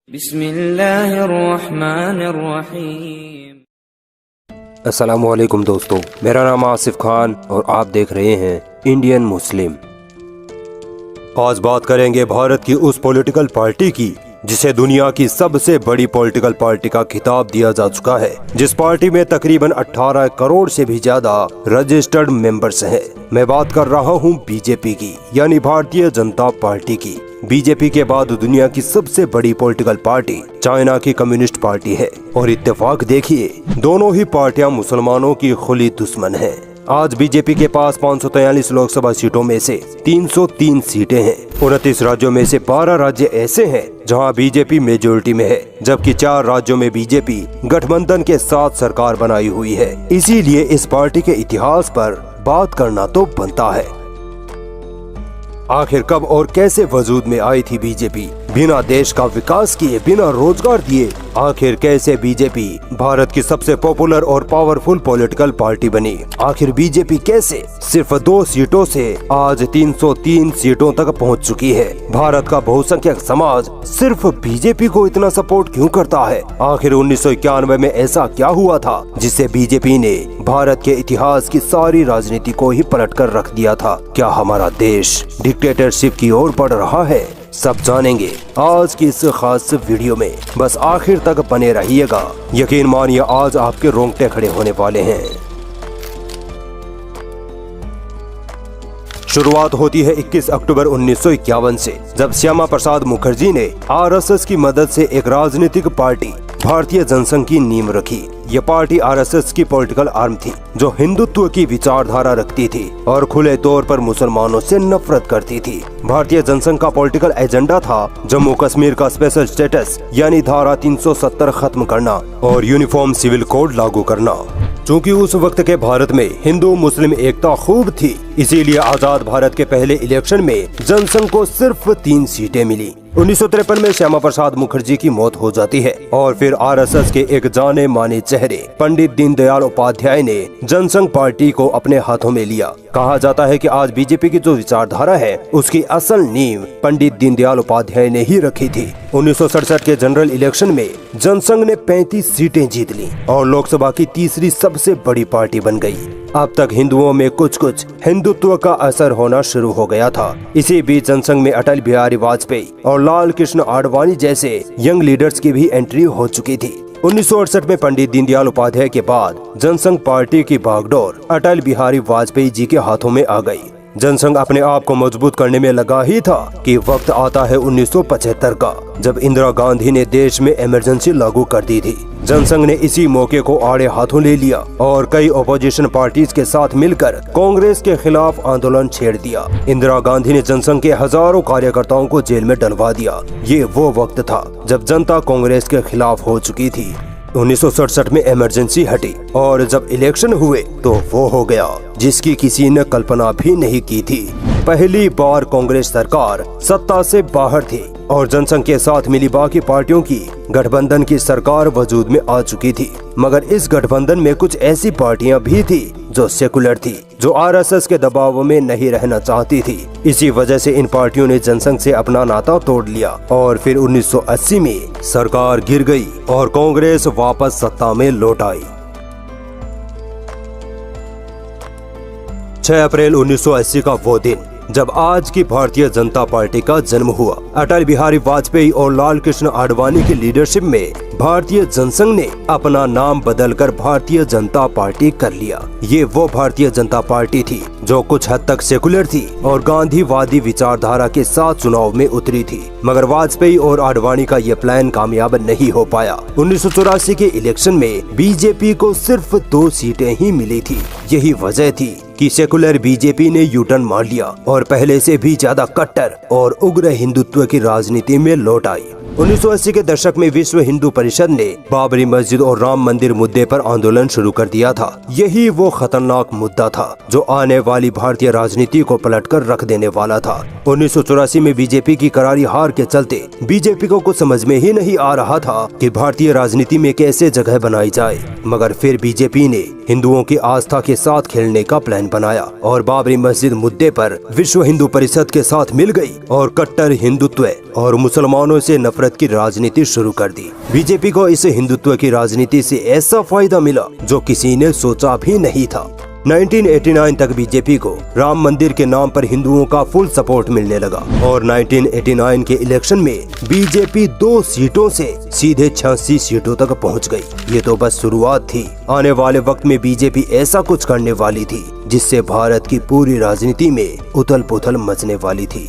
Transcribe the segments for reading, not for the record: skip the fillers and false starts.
बिस्मिल्लाहिर्रहमानिर्रहीम। अस्सलामुअलैकुम दोस्तों, मेरा नाम आसिफ खान और आप देख रहे हैं इंडियन मुस्लिम। आज बात करेंगे भारत की उस पॉलिटिकल पार्टी की जिसे दुनिया की सबसे बड़ी पॉलिटिकल पार्टी का खिताब दिया जा चुका है, जिस पार्टी में तकरीबन 18 करोड़ से भी ज्यादा रजिस्टर्ड मेंबर्स हैं। मैं बात कर रहा हूं बीजेपी की, यानी भारतीय जनता पार्टी की। बीजेपी के बाद दुनिया की सबसे बड़ी पॉलिटिकल पार्टी चाइना की कम्युनिस्ट पार्टी है और इत्तेफाक देखिए, दोनों ही पार्टियां मुसलमानों की खुली दुश्मन हैं। आज बीजेपी के पास 543 लोकसभा सीटों में से 303 सीटें हैं। 29 राज्यों में से 12 राज्य ऐसे हैं जहां बीजेपी मेजोरिटी में है, जबकि 4 राज्यों में बीजेपी गठबंधन के साथ सरकार बनाई हुई है। इसीलिए इस पार्टी के इतिहास पर बात करना तो बनता है। आखिर कब और कैसे वजूद में आई थी बीजेपी? बिना देश का विकास किए, बिना रोजगार दिए, आखिर कैसे बीजेपी भारत की सबसे पॉपुलर और पावरफुल पॉलिटिकल पार्टी बनी? आखिर बीजेपी कैसे सिर्फ 2 सीटों से आज 303 सीटों तक पहुंच चुकी है? भारत का बहुसंख्यक समाज सिर्फ बीजेपी को इतना सपोर्ट क्यों करता है? आखिर 1991 में ऐसा क्या हुआ था जिससे बीजेपी ने भारत के इतिहास की सारी राजनीति को ही पलट कर रख दिया था? क्या हमारा देश डिक्टेटरशिप की ओर बढ़ रहा है? सब जानेंगे आज की इस खास वीडियो में। बस आखिर तक बने रहिएगा, यकीन मानिए आज आपके रोंगटे खड़े होने वाले हैं। शुरुआत होती है 21 अक्टूबर 1951 से, जब श्यामा प्रसाद मुखर्जी ने आरएसएस की मदद से एक राजनीतिक पार्टी भारतीय जनसंघ की नींव रखी। ये पार्टी आरएसएस की पॉलिटिकल आर्म थी जो हिंदुत्व की विचारधारा रखती थी और खुले तौर पर मुसलमानों से नफरत करती थी। भारतीय जनसंघ का पॉलिटिकल एजेंडा था जम्मू कश्मीर का स्पेशल स्टेटस यानी धारा 370 खत्म करना और यूनिफॉर्म सिविल कोड लागू करना। चूँकि उस वक्त के भारत में हिंदू मुस्लिम एकता खूब थी, इसीलिए आजाद भारत के पहले इलेक्शन में जनसंघ को सिर्फ 3 सीटें मिली। 1953 में श्यामा प्रसाद मुखर्जी की मौत हो जाती है और फिर आरएसएस के एक जाने माने चेहरे पंडित दीनदयाल उपाध्याय ने जनसंघ पार्टी को अपने हाथों में लिया। कहा जाता है कि आज बीजेपी की जो विचारधारा है उसकी असल नींव पंडित दीनदयाल उपाध्याय ने ही रखी थी। 1967 के जनरल इलेक्शन में जनसंघ ने 35 सीटें जीत ली और लोकसभा की तीसरी सबसे बड़ी पार्टी बन गई। अब तक हिंदुओं में कुछ हिंदुत्व का असर होना शुरू हो गया था। इसी बीच जनसंघ में अटल बिहारी वाजपेयी और लाल कृष्ण आडवाणी जैसे यंग लीडर्स की भी एंट्री हो चुकी थी। 1968 में पंडित दीनदयाल उपाध्याय के बाद जनसंघ पार्टी की बागडोर अटल बिहारी वाजपेयी जी के हाथों में आ गई। जनसंघ अपने आप को मजबूत करने में लगा ही था कि वक्त आता है 1975 का, जब इंदिरा गांधी ने देश में इमरजेंसी लागू कर दी थी। जनसंघ ने इसी मौके को आड़े हाथों ले लिया और कई अपोजिशन पार्टीज के साथ मिलकर कांग्रेस के खिलाफ आंदोलन छेड़ दिया। इंदिरा गांधी ने जनसंघ के हजारों कार्यकर्ताओं को जेल में डलवा दिया। ये वो वक्त था जब जनता कांग्रेस के खिलाफ हो चुकी थी। 1967 में इमरजेंसी हटी और जब इलेक्शन हुए तो वो हो गया जिसकी किसी ने कल्पना भी नहीं की थी। पहली बार कांग्रेस सरकार सत्ता से बाहर थी और जनसंघ के साथ मिली बाकी पार्टियों की गठबंधन की सरकार वजूद में आ चुकी थी। मगर इस गठबंधन में कुछ ऐसी पार्टियां भी थी जो सेकुलर थी, जो आरएसएस के दबाव में नहीं रहना चाहती थी। इसी वजह से इन पार्टियों ने जनसंघ से अपना नाता तोड़ लिया और फिर 1980 में सरकार गिर गई और कांग्रेस वापस सत्ता में लौट आई। 6 अप्रैल 1980 का वो दिन जब आज की भारतीय जनता पार्टी का जन्म हुआ। अटल बिहारी वाजपेयी और लाल कृष्ण आडवाणी की लीडरशिप में भारतीय जनसंघ ने अपना नाम बदलकर भारतीय जनता पार्टी कर लिया। ये वो भारतीय जनता पार्टी थी जो कुछ हद तक सेकुलर थी और गांधीवादी विचारधारा के साथ चुनाव में उतरी थी। मगर वाजपेयी और आडवाणी का ये प्लान कामयाब नहीं हो पाया। 1984 के इलेक्शन में बीजेपी को सिर्फ 2 सीटें ही मिली थी। यही वजह थी कि सेकुलर बीजेपी ने यू टर्न मार लिया और पहले से भी ज्यादा कट्टर और उग्र हिंदुत्व की राजनीति में लौट आई। 1980 के दशक में विश्व हिंदू परिषद ने बाबरी मस्जिद और राम मंदिर मुद्दे पर आंदोलन शुरू कर दिया था। यही वो खतरनाक मुद्दा था जो आने वाली भारतीय राजनीति को पलटकर रख देने वाला था। 1984 में बीजेपी की करारी हार के चलते बीजेपी को कुछ समझ में ही नहीं आ रहा था कि भारतीय राजनीति में कैसे जगह बनाई जाए। मगर फिर बीजेपी ने हिंदुओं की आस्था के साथ खेलने का प्लान बनाया और बाबरी मस्जिद मुद्दे पर विश्व हिंदू परिषद के साथ मिल गई और कट्टर हिंदुत्व और मुसलमानों से नफरत भारत की राजनीति शुरू कर दी। बीजेपी को इस हिंदुत्व की राजनीति से ऐसा फायदा मिला जो किसी ने सोचा भी नहीं था। 1989 तक बीजेपी को राम मंदिर के नाम पर हिंदुओं का फुल सपोर्ट मिलने लगा और 1989 के इलेक्शन में बीजेपी 2 सीटों से सीधे 86 सीटों तक पहुंच गई। ये तो बस शुरुआत थी। आने वाले वक्त में बीजेपी ऐसा कुछ करने वाली थी जिससे भारत की पूरी राजनीति में उथल पुथल मचने वाली थी।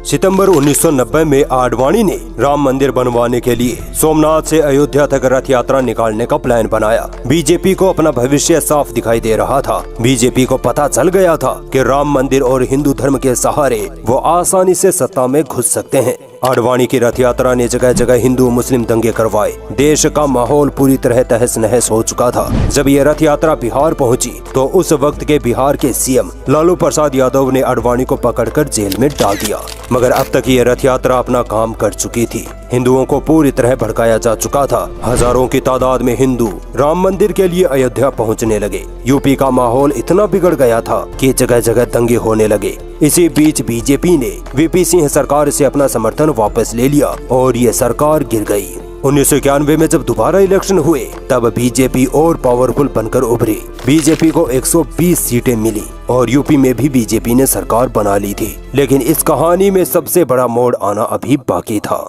सितंबर 1990 में आडवाणी ने राम मंदिर बनवाने के लिए सोमनाथ से अयोध्या तक रथ यात्रा निकालने का प्लान बनाया। बीजेपी को अपना भविष्य साफ दिखाई दे रहा था। बीजेपी को पता चल गया था कि राम मंदिर और हिंदू धर्म के सहारे वो आसानी से सत्ता में घुस सकते हैं। आडवाणी की रथ यात्रा ने जगह जगह हिंदू मुस्लिम दंगे करवाए। देश का माहौल पूरी तरह तहस नहस हो चुका था। जब ये रथ यात्रा बिहार पहुंची तो उस वक्त के बिहार के सीएम लालू प्रसाद यादव ने आडवाणी को पकड़कर जेल में डाल दिया। मगर अब तक ये रथ यात्रा अपना काम कर चुकी थी। हिंदुओं को पूरी तरह भड़काया जा चुका था। हजारों की तादाद में हिंदू राम मंदिर के लिए अयोध्या पहुंचने लगे। यूपी का माहौल इतना बिगड़ गया था कि जगह जगह दंगे होने लगे। इसी बीच बीजेपी ने वीपी सिंह सरकार से अपना समर्थन वापस ले लिया और ये सरकार गिर गई। 1991 में जब दोबारा इलेक्शन हुए तब बीजेपी और पावरफुल बनकर उभरी। बीजेपी को 120 सीटें मिली और यूपी में भी बीजेपी ने सरकार बना ली थी। लेकिन इस कहानी में सबसे बड़ा मोड़ आना अभी बाकी था।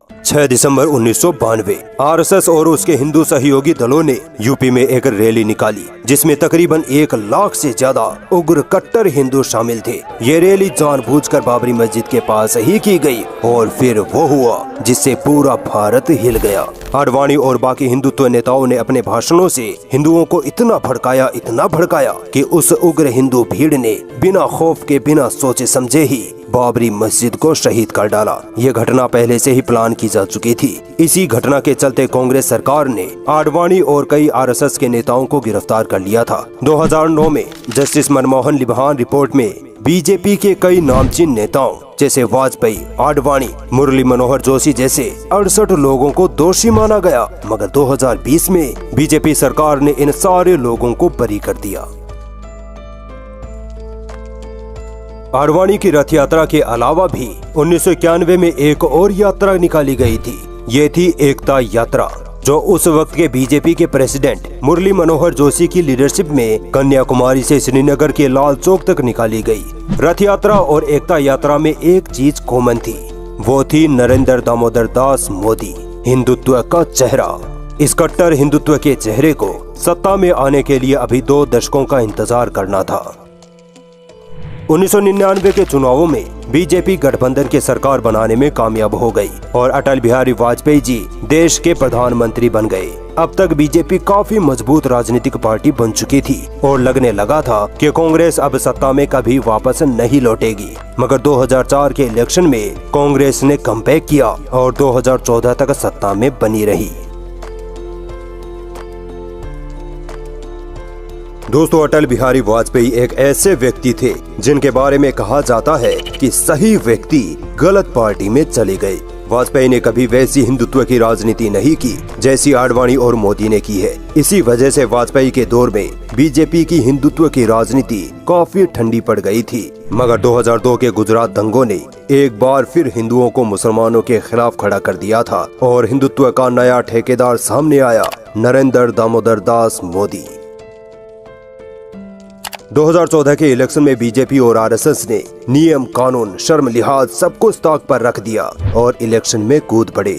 6 दिसंबर 1992 आरएसएस और उसके हिंदू सहयोगी दलों ने यूपी में एक रैली निकाली जिसमें तकरीबन 1 लाख से ज्यादा उग्र कट्टर हिंदू शामिल थे। ये रैली जानबूझकर बाबरी मस्जिद के पास ही की गई और फिर वो हुआ जिससे पूरा भारत हिल गया। आडवाणी और बाकी हिंदुत्व नेताओं ने अपने भाषणों से हिंदुओं को इतना भड़काया कि उस उग्र हिंदू भीड़ ने बिना खौफ के बिना सोचे समझे ही बाबरी मस्जिद को शहीद कर डाला। ये घटना पहले से ही प्लान की जा चुकी थी। इसी घटना के चलते कांग्रेस सरकार ने आडवाणी और कई आरएसएस के नेताओं को गिरफ्तार कर लिया था। 2009 में जस्टिस मनमोहन लिबहान रिपोर्ट में बीजेपी के कई नामचीन नेताओं जैसे वाजपेयी, आडवाणी, मुरली मनोहर जोशी जैसे 68 लोगों को दोषी माना गया। मगर 2020 में बीजेपी सरकार ने इन सारे लोगों को बरी कर दिया। आडवाणी की रथ यात्रा के अलावा भी 1991 में एक और यात्रा निकाली गई थी। ये थी एकता यात्रा जो उस वक्त के बीजेपी के प्रेसिडेंट मुरली मनोहर जोशी की लीडरशिप में कन्याकुमारी से श्रीनगर के लाल चौक तक निकाली गई। रथ यात्रा और एकता यात्रा में एक चीज कॉमन थी, वो थी नरेंद्र दामोदर दास मोदी, हिंदुत्व का चेहरा। इस कट्टर हिंदुत्व के चेहरे को सत्ता में आने के लिए अभी 2 दशकों का इंतजार करना था। 1999 के चुनावों में बीजेपी गठबंधन की सरकार बनाने में कामयाब हो गई और अटल बिहारी वाजपेयी जी देश के प्रधानमंत्री बन गए। अब तक बीजेपी काफी मजबूत राजनीतिक पार्टी बन चुकी थी और लगने लगा था कि कांग्रेस अब सत्ता में कभी वापस नहीं लौटेगी। मगर 2004 के इलेक्शन में कांग्रेस ने कमबैक किया और 2014 तक सत्ता में बनी रही। दोस्तों, अटल बिहारी वाजपेयी एक ऐसे व्यक्ति थे जिनके बारे में कहा जाता है कि सही व्यक्ति गलत पार्टी में चले गए। वाजपेयी ने कभी वैसी हिंदुत्व की राजनीति नहीं की जैसी आडवाणी और मोदी ने की है। इसी वजह से वाजपेयी के दौर में बीजेपी की हिंदुत्व की राजनीति काफी ठंडी पड़ गई थी। मगर 2002 के गुजरात दंगों ने एक बार फिर हिंदुओं को मुसलमानों के खिलाफ खड़ा कर दिया था और हिंदुत्व का नया ठेकेदार सामने आया, नरेंद्र दामोदर दास मोदी। 2014 के इलेक्शन में बीजेपी और आरएसएस ने नियम, कानून, शर्म, लिहाज सब कुछ ताक पर रख दिया और इलेक्शन में कूद पड़े।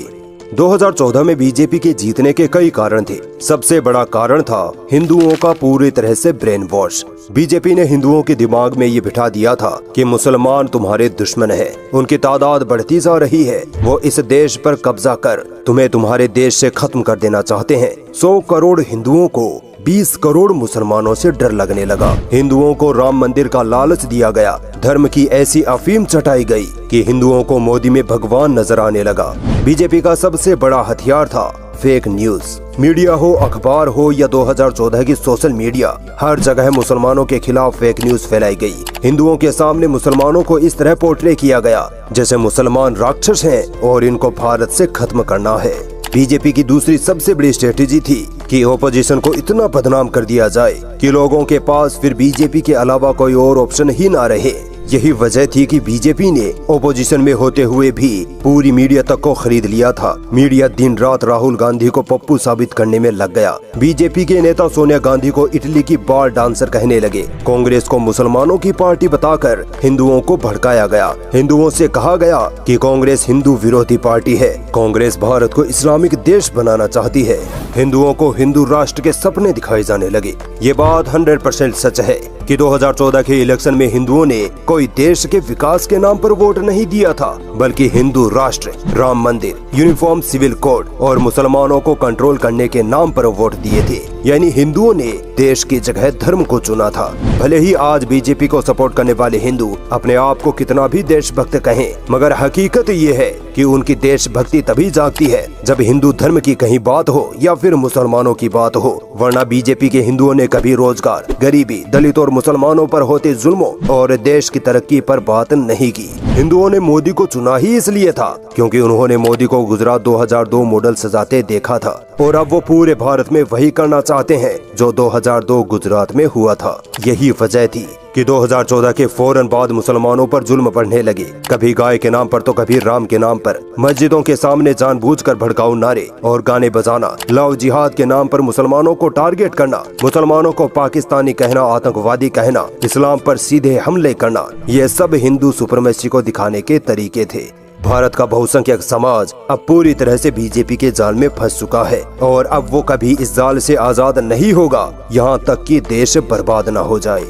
2014 में बीजेपी के जीतने के कई कारण थे। सबसे बड़ा कारण था हिंदुओं का पूरी तरह से ब्रेन वॉश। बीजेपी ने हिंदुओं के दिमाग में ये बिठा दिया था कि मुसलमान तुम्हारे दुश्मन है, उनकी तादाद बढ़ती जा रही है, वो इस देश पर कब्जा कर तुम्हें तुम्हारे देश से खत्म कर देना चाहते हैं। 100 करोड़ हिंदुओं को 20 करोड़ मुसलमानों से डर लगने लगा। हिंदुओं को राम मंदिर का लालच दिया गया। धर्म की ऐसी अफीम चटाई गई कि हिंदुओं को मोदी में भगवान नजर आने लगा। बीजेपी का सबसे बड़ा हथियार था फेक न्यूज। मीडिया हो, अखबार हो या 2014 की सोशल मीडिया, हर जगह मुसलमानों के खिलाफ फेक न्यूज फैलाई गई। हिंदुओं के सामने मुसलमानों को इस तरह पोर्ट्रे किया गया जैसे मुसलमान राक्षस हैं और इनको भारत से खत्म करना है। बीजेपी की दूसरी सबसे बड़ी स्ट्रेटेजी थी कि ओपोजिशन को इतना बदनाम कर दिया जाए कि लोगों के पास फिर बीजेपी के अलावा कोई और ऑप्शन ही ना रहे। यही वजह थी कि बीजेपी ने ओपोजिशन में होते हुए भी पूरी मीडिया तक को खरीद लिया था। मीडिया दिन रात राहुल गांधी को पप्पू साबित करने में लग गया। बीजेपी के नेता सोनिया गांधी को इटली की बार डांसर कहने लगे। कांग्रेस को मुसलमानों की पार्टी बताकर हिंदुओं को भड़काया गया। हिंदुओं से कहा गया कि कांग्रेस हिंदू विरोधी पार्टी है। कांग्रेस भारत को इस्लामिक देश बनाना चाहती है। हिंदुओं को हिंदू राष्ट्र के सपने दिखाए जाने लगे। ये बात 100% सच है कि 2014 के इलेक्शन में हिंदुओं ने कोई देश के विकास के नाम पर वोट नहीं दिया था, बल्कि हिंदू राष्ट्र, राम मंदिर, यूनिफॉर्म सिविल कोड और मुसलमानों को कंट्रोल करने के नाम पर वोट दिए थे। यानी हिंदुओं ने देश की जगह धर्म को चुना था। भले ही आज बीजेपी को सपोर्ट करने वाले हिंदू अपने आप को कितना भी देशभक्त कहें, मगर हकीकत ये है कि उनकी देशभक्ति तभी जागती है जब हिंदू धर्म की कहीं बात हो या फिर मुसलमानों की बात हो। वरना बीजेपी के हिंदुओं ने कभी रोजगार, गरीबी, दलित और मुसलमानों पर होते जुल्मों और देश की तरक्की पर बात नहीं की। हिंदुओं ने मोदी को चुना ही इसलिए था क्योंकि उन्होंने मोदी को गुजरात 2002 मॉडल सजाते देखा था और अब वो पूरे भारत में वही करना चाहते हैं जो 2002 गुजरात में हुआ था। यही वजह थी कि 2014 के फौरन बाद मुसलमानों पर जुल्म बढ़ने लगे। कभी गाय के नाम पर तो कभी राम के नाम पर मस्जिदों के सामने जानबूझकर भड़काऊ नारे और गाने बजाना, लव जिहाद के नाम पर मुसलमानों को टारगेट करना, मुसलमानों को पाकिस्तानी कहना, आतंकवादी कहना, इस्लाम पर सीधे हमले करना, ये सब हिंदू सुपरमेसी को दिखाने के तरीके थे। भारत का बहुसंख्यक समाज अब पूरी तरह से बीजेपी के जाल में फंस चुका है और अब वो कभी इस जाल से आजाद नहीं होगा, यहाँ तक कि देश बर्बाद न हो जाए।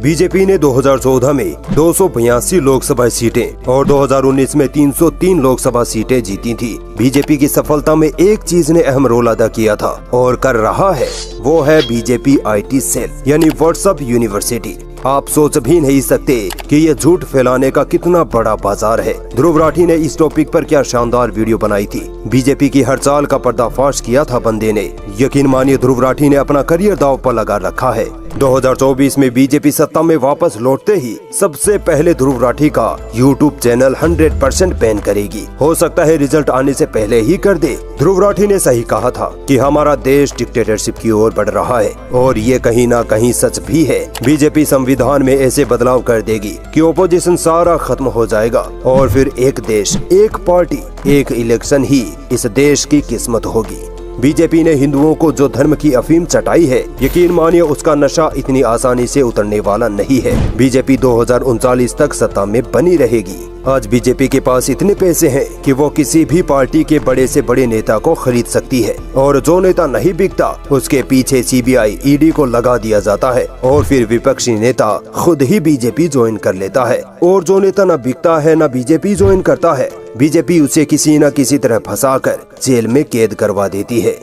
बीजेपी ने 2014 में 282 लोकसभा सीटें और 2019 में 303 लोकसभा सीटें जीती थी। बीजेपी की सफलता में एक चीज ने अहम रोल अदा किया था और कर रहा है, वो है बीजेपी IT सेल यानी व्हाट्सएप यूनिवर्सिटी। आप सोच भी नहीं सकते कि ये झूठ फैलाने का कितना बड़ा बाजार है। ध्रुव राठी ने इस टॉपिक पर क्या शानदार वीडियो बनाई थी। बीजेपी की हर चाल का पर्दाफाश किया था बंदे ने। यकीन मानिए ध्रुव राठी ने अपना करियर दांव पर लगा रखा है। 2024 में बीजेपी सत्ता में वापस लौटते ही सबसे पहले ध्रुव राठी का YouTube चैनल 100% बैन करेगी। हो सकता है रिजल्ट आने से पहले ही कर दे। ध्रुव राठी ने सही कहा था कि हमारा देश डिक्टेटरशिप की ओर बढ़ रहा है और ये कहीं ना कहीं सच भी है। बीजेपी संविधान में ऐसे बदलाव कर देगी कि ओपोजिशन सारा खत्म हो जाएगा और फिर एक देश, एक पार्टी, एक इलेक्शन ही इस देश की किस्मत होगी। बीजेपी ने हिंदुओं को जो धर्म की अफीम चटाई है, यकीन मानिए उसका नशा इतनी आसानी से उतरने वाला नहीं है। बीजेपी 2039 तक सत्ता में बनी रहेगी। आज बीजेपी के पास इतने पैसे हैं कि वो किसी भी पार्टी के बड़े से बड़े नेता को खरीद सकती है और जो नेता नहीं बिकता उसके पीछे CBI, ED को लगा दिया जाता है और फिर विपक्षी नेता खुद ही बीजेपी ज्वाइन कर लेता है और जो नेता न बिकता है न बीजेपी ज्वाइन करता है, बीजेपी उसे किसी न किसी तरह फंसाकर जेल में कैद करवा देती है।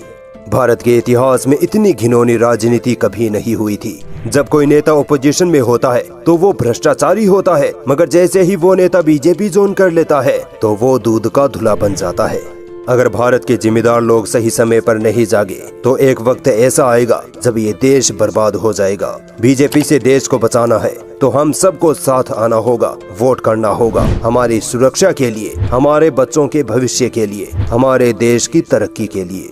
भारत के इतिहास में इतनी घिनौनी राजनीति कभी नहीं हुई थी। जब कोई नेता ओपोजिशन में होता है तो वो भ्रष्टाचारी होता है, मगर जैसे ही वो नेता बीजेपी ज्वाइन कर लेता है तो वो दूध का धुला बन जाता है। अगर भारत के जिम्मेदार लोग सही समय पर नहीं जागे तो एक वक्त ऐसा आएगा जब ये देश बर्बाद हो जाएगा। बीजेपी से देश को बचाना है तो हम सबको साथ आना होगा, वोट करना होगा, हमारी सुरक्षा के लिए, हमारे बच्चों के भविष्य के लिए, हमारे देश की तरक्की के लिए।